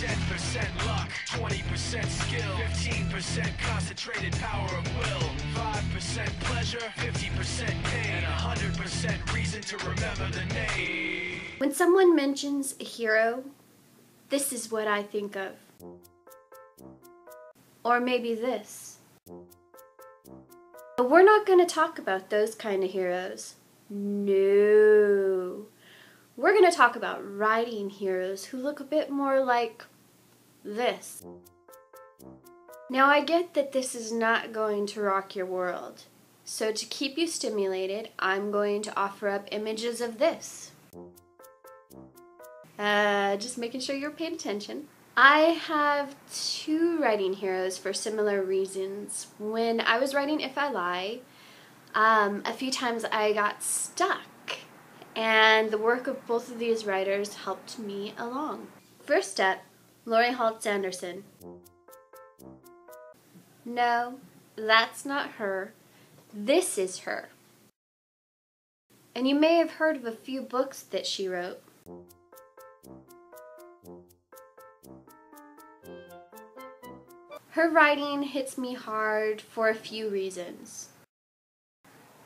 10% luck, 20% skill, 15% concentrated power of will, 5% pleasure, 50% pain, and 100% reason to remember the name. When someone mentions a hero, this is what I think of. Or maybe this. But we're not going to talk about those kind of heroes. No. We're going to talk about writing heroes who look a bit more like this. Now I get that this is not going to rock your world. So to keep you stimulated, I'm going to offer up images of this. Just making sure you're paying attention. I have two writing heroes for similar reasons. When I was writing If I Lie, a few times I got stuck, and the work of both of these writers helped me along. First up, Laurie Halse Anderson. No, that's not her. This is her. And you may have heard of a few books that she wrote. Her writing hits me hard for a few reasons,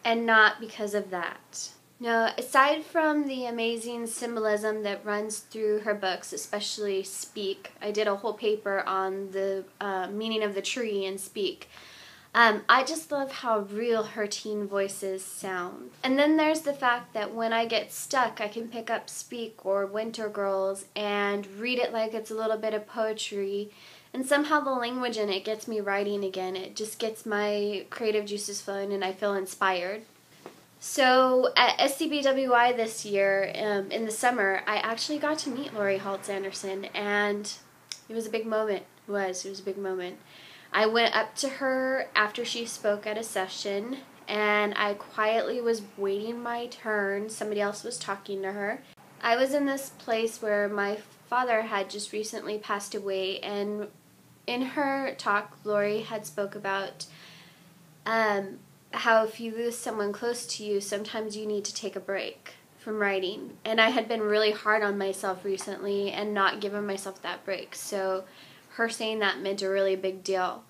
and not because of that. Now, aside from the amazing symbolism that runs through her books, especially Speak, I did a whole paper on the meaning of the tree in Speak. I just love how real her teen voices sound. And then there's the fact that when I get stuck, I can pick up Speak or Winter Girls and read it like it's a little bit of poetry. And somehow the language in it gets me writing again. It just gets my creative juices flowing and I feel inspired. So at SCBWI this year, in the summer, I actually got to meet Laurie Halse Anderson, and it was a big moment. It was a big moment. I went up to her after she spoke at a session, and I quietly was waiting my turn. Somebody else was talking to her. I was in this place where my father had just recently passed away, and in her talk, Laurie had spoke about how if you lose someone close to you, sometimes you need to take a break from writing. And I had been really hard on myself recently and not given myself that break. So her saying that meant a really big deal.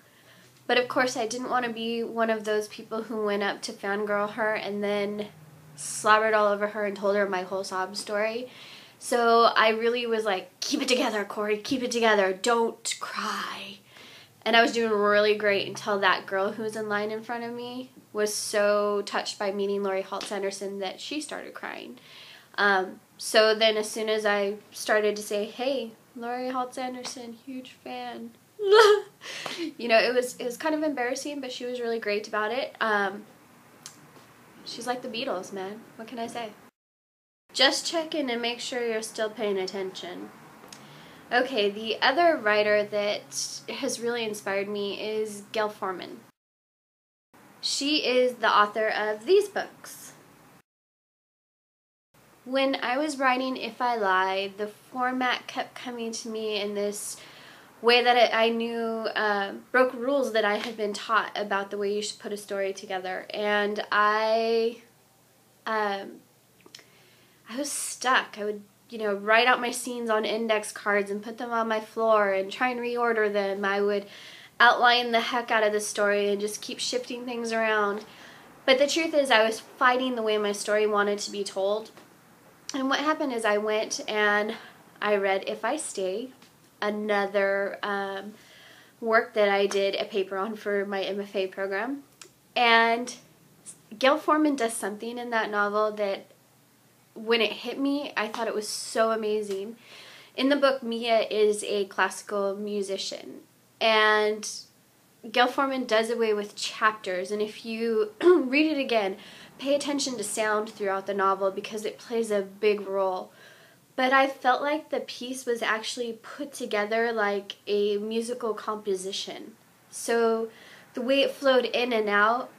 But of course I didn't want to be one of those people who went up to fangirl her and then slobbered all over her and told her my whole sob story. So I really was like, keep it together, Corey, keep it together, don't cry. And I was doing really great until that girl who was in line in front of me was so touched by meeting Laurie Halse Anderson that she started crying. So then as soon as I started to say, hey, Laurie Halse Anderson, huge fan. You know, it was kind of embarrassing, but she was really great about it. She's like the Beatles, man. What can I say? Just check in and make sure you're still paying attention. Okay, the other writer that has really inspired me is Gayle Forman. She is the author of these books. When I was writing If I Lie, the format kept coming to me in this way that I knew broke rules that I had been taught about the way you should put a story together. And I was stuck. I would, write out my scenes on index cards and put them on my floor and try and reorder them. I would outline the heck out of the story and just keep shifting things around. But the truth is I was fighting the way my story wanted to be told. And what happened is I went and I read If I Stay, another work that I did a paper on for my MFA program. And Gayle Forman does something in that novel that when it hit me, I thought it was so amazing. In the book, Mia is a classical musician, and Gayle Forman does away with chapters, and if you read it again, pay attention to sound throughout the novel because it plays a big role. But I felt like the piece was actually put together like a musical composition. So the way it flowed in and out,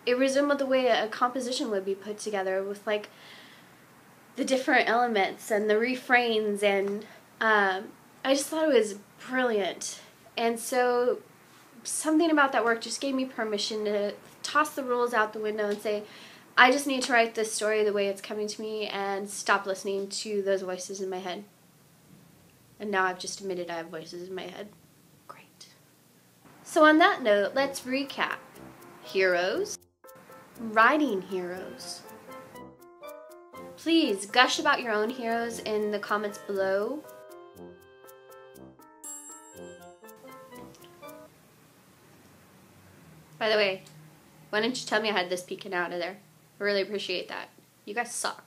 it resembled the way a composition would be put together with like the different elements and the refrains, and I just thought it was brilliant. And so something about that work just gave me permission to toss the rules out the window and say, I just need to write this story the way it's coming to me and stop listening to those voices in my head. And now I've just admitted I have voices in my head. Great. So on that note, let's recap. Heroes. Writing heroes. Please gush about your own heroes in the comments below. By the way, why didn't you tell me I had this peeking out of there? I really appreciate that. You guys suck.